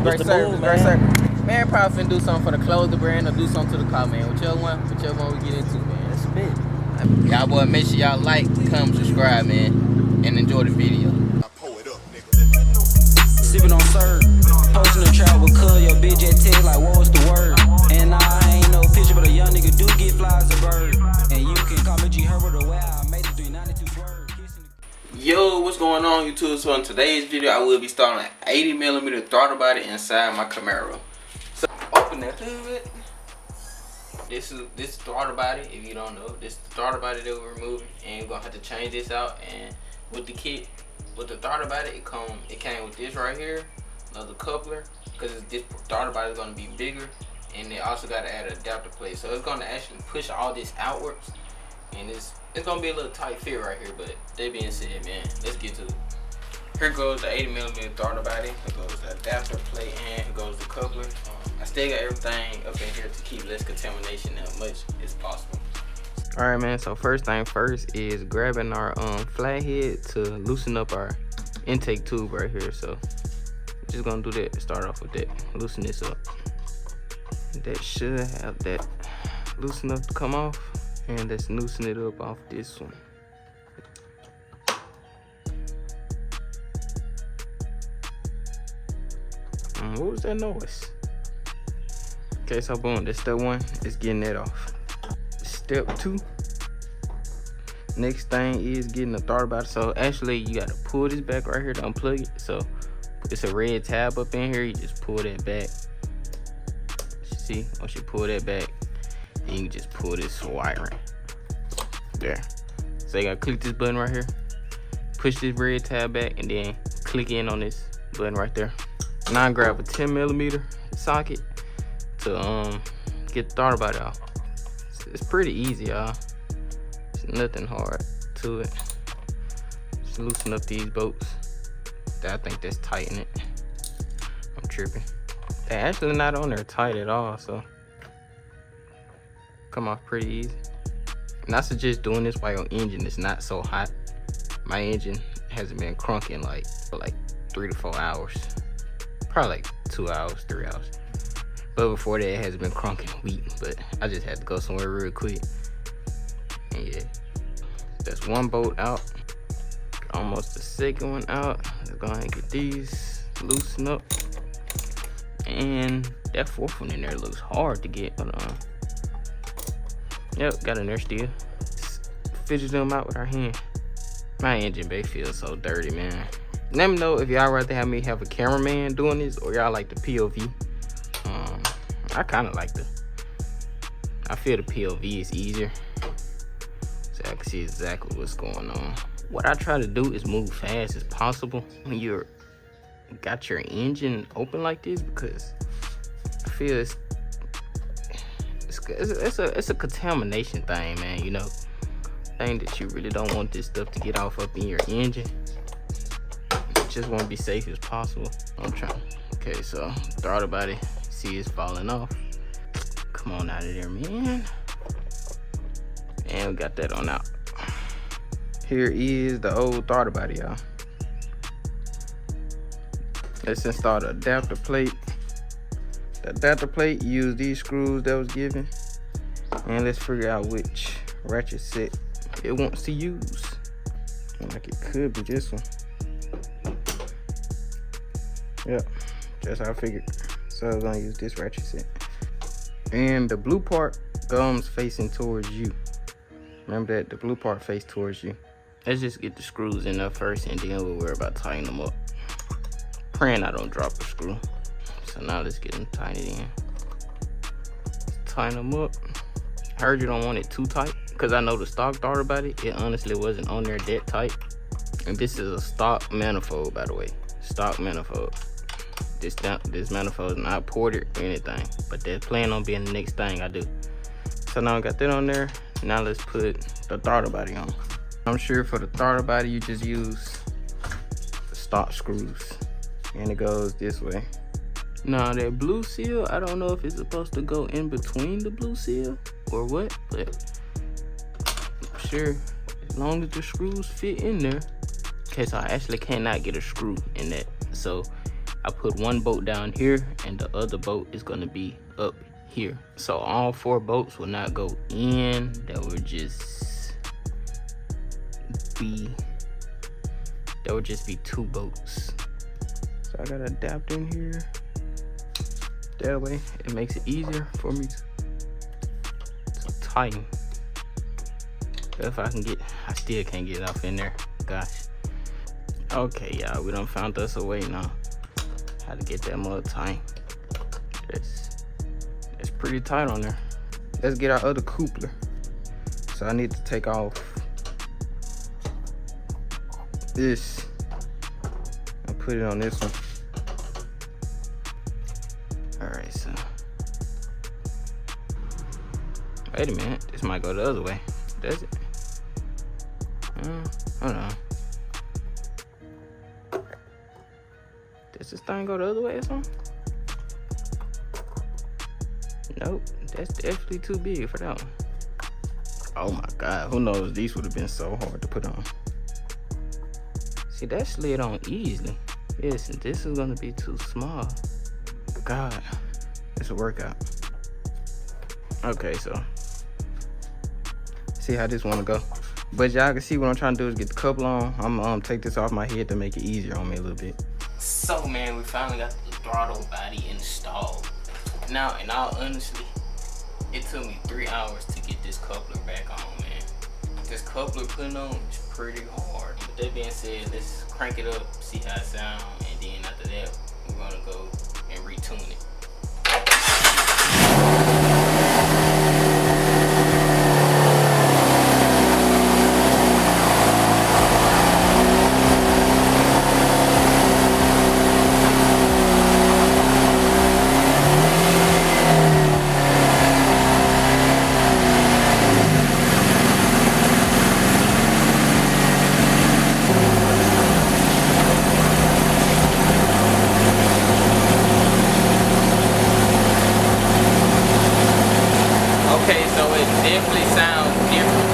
Great service, great service. Man, probably finna do something for the clothes brand or do something to the car, man. Whichever one we get into, man. That's a bit. Y'all boy, make sure y'all like, comment, subscribe, man, and enjoy the video. Sippin' on syrup, posting the trap with cuz your bitch at text like what was the word? And I ain't no picture, but a young nigga do get fly as a bird. And you can call me G Herbert the way I made it 392 word. Yo, what's going on, YouTube? So in today's video, I will be starting an 80mm throttle body inside my Camaro. So open that hood. This is throttle body. If you don't know, this is the throttle body that we're removing, and we're gonna have to change this out. And with the kit, with the throttle body, it came with this right here, another coupler, because this throttle body is gonna be bigger, and they also got to add an adapter plate, so it's gonna actually push all this outwards, and it's gonna be a little tight fit right here. But that being said, man, let's get to it. Here goes the 80mm throttle body. Here goes the adapter plate, and here goes the coupler. I still got everything up in here to keep less contamination as much as possible. Alright, man, so first thing first is grabbing our flathead to loosen up our intake tube right here. So just gonna do that. Start off with that, loosen this up. That should have that loosen up to come off, and let's loosen it up off this one. What was that noise? Okay, so boom, that's step one, is getting that off. Step two, next thing is getting the throttle body. So actually you gotta pull this back right here to unplug it. So it's a red tab up in here, you just pull that back. See, once you pull that back, then you can just pull this wiring there. So you gotta click this button right here, push this red tab back, and then click in on this button right there. Now I grab a 10mm socket to get the throttle body off. It's pretty easy, y'all. It's nothing hard to it. Just loosen up these bolts. I think that's tighten it. I'm tripping. They're actually not on there tight at all, so come off pretty easy. And I suggest doing this while your engine is not so hot. My engine hasn't been crunking for like 3 to 4 hours. Probably like 2 hours, 3 hours. But before that, it has been crunking weak. But I just had to go somewhere real quick. And yeah, that's one bolt out. Almost the second one out. Let's go ahead and get these loosened up. And that fourth one in there looks hard to get. Hold on. Yep, got in there still. Just fidget them out with our hand. My engine bay feels so dirty, man. Let me know if y'all rather have me have a cameraman doing this, or y'all like the POV. I kind of like I feel the POV is easier, so I can see exactly what's going on. What I try to do is move fast as possible when you're got your engine open like this, because I feel it's a contamination thing, man. You know, thing that you really don't want this stuff to get off up in your engine. You just want to be safe as possible. I'm trying. Okay, so throttle body, see it's falling off. Come on out of there, man. And we got that on out. Here is the old throttle body, y'all. Let's install the adapter plate. The adapter plate, use these screws that was given, and let's figure out which ratchet set it wants to use. Like it could be this one. Yep, just how I figured. So I'm gonna use this ratchet set. And the blue part comes facing towards you. Remember that, the blue part face towards you. Let's just get the screws in there first, and then we'll worry about tightening them up. Praying I don't drop a screw. So now let's get them tightened in. Tighten them up. I heard you don't want it too tight, because I know the stock throttle body, it honestly wasn't on there that tight. And this is a stock manifold, by the way. Stock manifold. This manifold is not ported or anything, but they're planning on being the next thing I do. So now I got that on there. Now let's put the throttle body on. I'm sure for the throttle body you just use the stock screws, and it goes this way. Now that blue seal, I don't know if it's supposed to go in between the blue seal or what, but I'm sure as long as the screws fit in there. Okay, so I actually cannot get a screw in that, so I put one bolt down here and the other bolt is gonna be up here. So all 4 bolts will not go in. There would just be 2 bolts. So I got an adapter in here. That way it makes it easier for me to tighten. If I can get, I still can't get it off in there. Gosh. Okay, y'all, we done found us a way now. How to get that mud tight. It's pretty tight on there. Let's get our other coupler. So I need to take off this and put it on this one. Alright, so wait a minute, this might go the other way. Does it? Hold on. Does this thing go the other way or something? Nope, that's definitely too big for that one. Oh my god, who knows, these would have been so hard to put on. See, that slid on easily. Listen, this is gonna be too small. God, it's a workout. Okay, so see how this wanna go. But y'all can see what I'm trying to do is get the couple on. I'm gonna take this off my head to make it easier on me a little bit. So man, we finally got the throttle body installed. Now, in all honesty, it took me 3 hours to get this coupler back on, man. This coupler putting on is pretty hard. But that being said, let's crank it up, see how it sounds, and then after that, we're gonna go and retune it. Okay, so it definitely sounds different.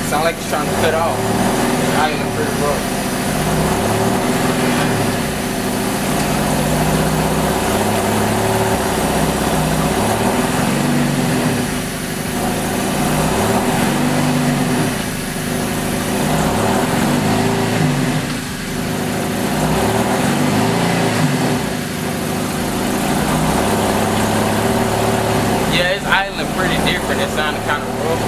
Sounds like it's trying to cut off. I am pretty rough. Pretty different. It sounded kind of rough.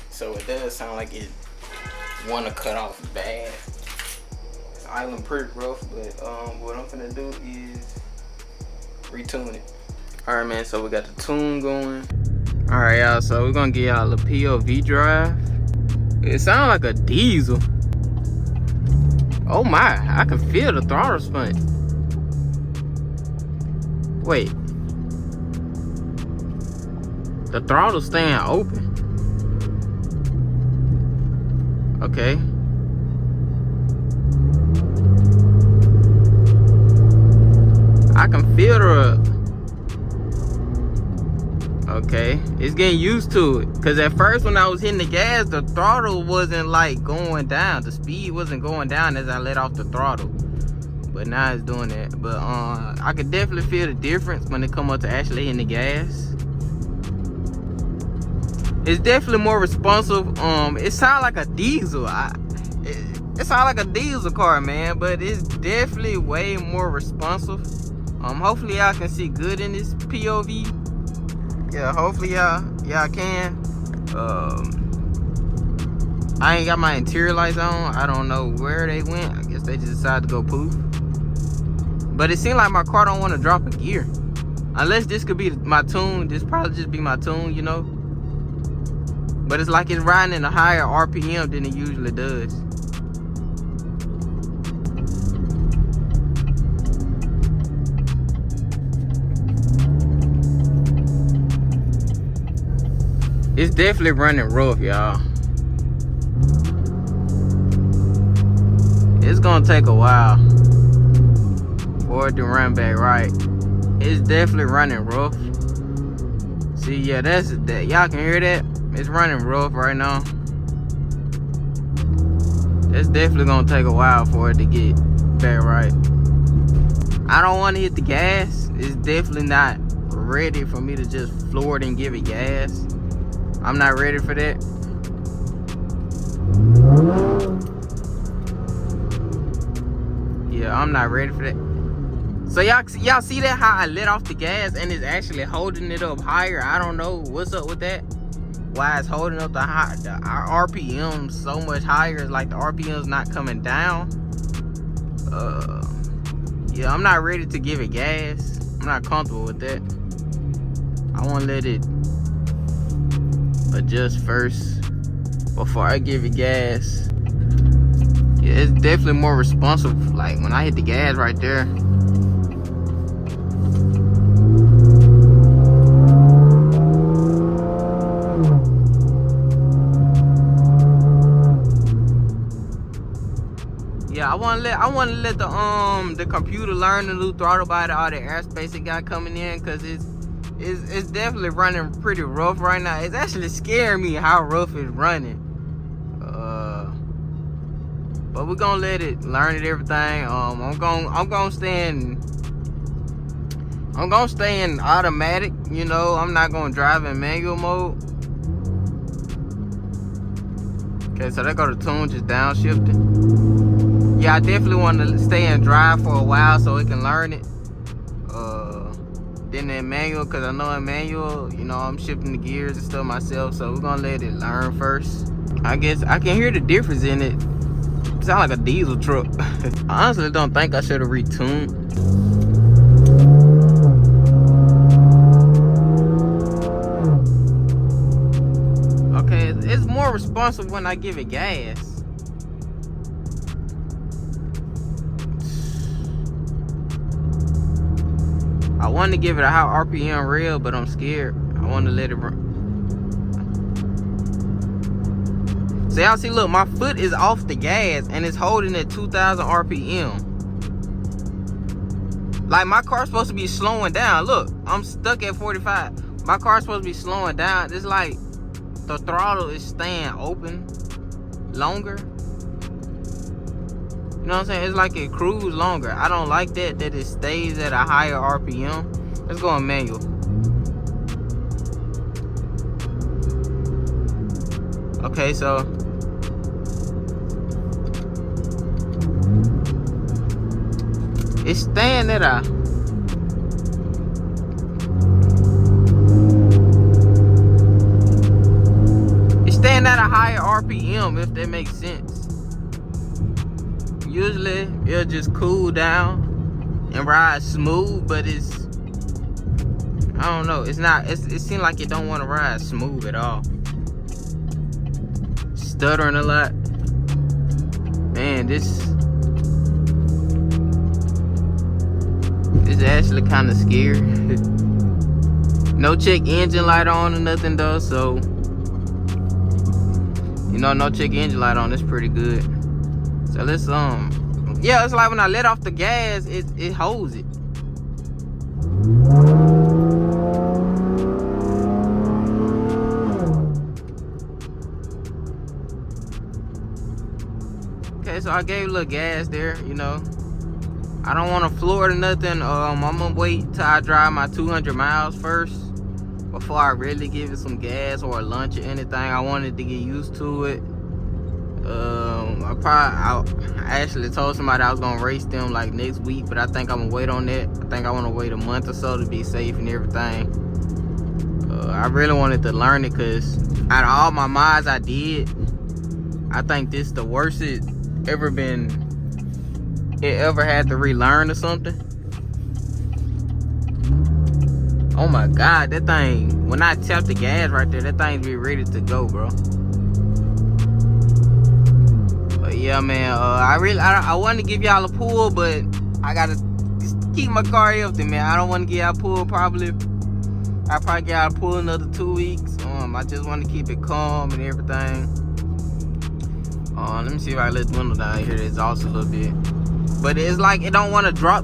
So it does sound like it want to cut off bad. It's island pretty rough, but what I'm gonna do is retune it. All right, man. So we got the tune going. Alright, y'all, so we're gonna give y'all a POV drive. It sounds like a diesel. Oh my, I can feel the throttle sponge. Wait. The throttle's staying open. Okay. I can feel the... Okay, it's getting used to it. Cause at first when I was hitting the gas, the throttle wasn't like going down. The speed wasn't going down as I let off the throttle. But now it's doing that. But I could definitely feel the difference when it come up to actually hitting the gas. It's definitely more responsive. It sounds like a diesel. It sounds like a diesel car, man. But it's definitely way more responsive. Hopefully y'all can see good in this POV. Yeah, hopefully y'all can. I ain't got my interior lights on. I don't know where they went. I guess they just decided to go poof. But it seemed like my car don't want to drop a gear. Unless this could be my tune. This probably just be my tune, you know. But it's like it's riding in a higher RPM than it usually does. It's definitely running rough, y'all. It's gonna take a while for it to run back right. It's definitely running rough. See, yeah, that's that. Y'all can hear that? It's running rough right now. It's definitely gonna take a while for it to get back right. I don't want to hit the gas. It's definitely not ready for me to just floor it and give it gas. I'm not ready for that. Yeah, I'm not ready for that. So y'all see that, how I let off the gas and it's actually holding it up higher? I don't know what's up with that. Why it's holding up the RPM so much higher. It's like the RPM's not coming down. Yeah, I'm not ready to give it gas. I'm not comfortable with that. I want to let it adjust first before I give it gas. Yeah, it's definitely more responsive. Like when I hit the gas right there. Yeah, I want to let the computer learn the new throttle body, all the airspace it got coming in, cause it's definitely running pretty rough right now. It's actually scaring me how rough it's running. But we're gonna let it learn it, everything. I'm gonna stay in automatic. You know, I'm not gonna drive in manual mode. Okay, so there go the tune just downshifting. Yeah, I definitely want to stay in drive for a while so it can learn it. Then in manual, because I know in manual, you know, I'm shifting the gears and stuff myself. So we're going to let it learn first. I guess I can hear the difference in it. It sounds like a diesel truck. I honestly don't think I should have retuned. Okay, it's more responsive when I give it gas. I want to give it a high RPM rail, but I'm scared. I want to let it run. So y'all see, look, my foot is off the gas and it's holding at 2,000 RPM. Like my car's supposed to be slowing down. Look, I'm stuck at 45. My car's supposed to be slowing down. It's like the throttle is staying open longer. You know what I'm saying? It's like it cruise longer. I don't like that it stays at a higher RPM. Let's go in manual. Okay, so it's staying at a higher RPM, if that makes sense. Usually it'll just cool down and ride smooth, but it's, I don't know, it's not, it seems like it don't want to ride smooth at all. Stuttering a lot. Man, this is actually kind of scary. No check engine light on or nothing though, so you know, no check engine light on, that's pretty good. So let's yeah, it's like when I let off the gas, it holds it. Okay, so I gave a little gas there, you know. I don't want to floor it or nothing. I'm gonna wait till I drive my 200 miles first before I really give it some gas or lunch or anything. I wanted to get used to it. I actually told somebody I was gonna race them like next week, but I think I'm gonna wait on that. I think I want to wait a month or so to be safe and everything. I really wanted to learn it because out of all my mods I did, I think this is the worst it ever had to relearn or something. Oh my god, that thing, when I tap the gas right there, that thing be ready to go, bro. But yeah, man, I want to give y'all a pull, but I gotta keep my car healthy, man. I don't want to give y'all a pull. I'll probably give y'all a pull another 2 weeks. I just want to keep it calm and everything. Let me see if I let the window down here. The exhaust a little bit, but it's like it don't want to drop.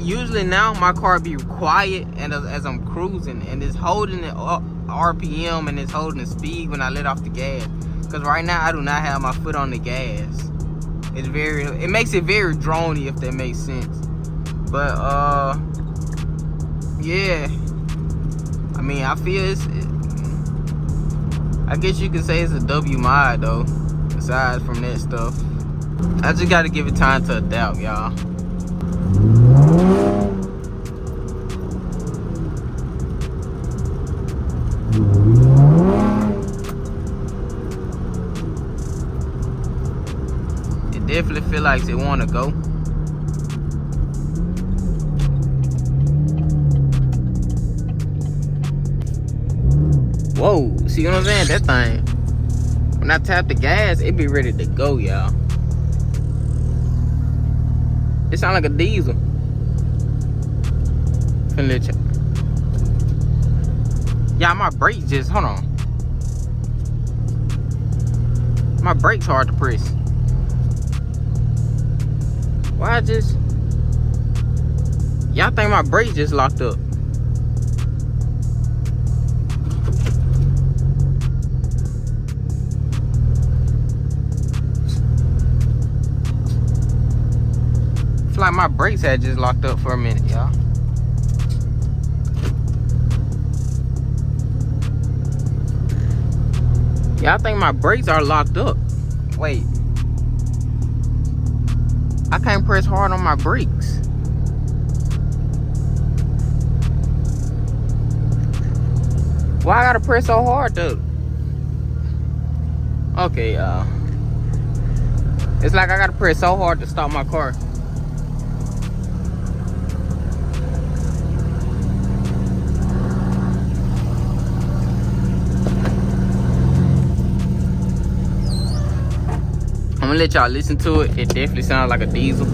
Usually now my car be quiet and as I'm cruising, and it's holding the RPM and it's holding the speed when I let off the gas. Cause right now I do not have my foot on the gas. It makes it very droney, if that makes sense. But yeah. I mean, I feel I guess you could say it's a W mod though. Aside from that stuff, I just gotta give it time to adapt, y'all. It definitely feel like it wanna go. Whoa, see what I'm saying? That thing, when I tap the gas, it be ready to go, y'all. It sound like a diesel. Finna let you. Yeah, my brakes just, hold on. My brakes hard to press. Why just, y'all think my brakes just locked up? Like my brakes had just locked up for a minute, y'all. Y'all think my brakes are locked up? Wait, I can't press hard on my brakes. Why I gotta press so hard though? Okay, it's like I gotta press so hard to stop my car. I'm gonna let y'all listen to it. It definitely sounds like a diesel.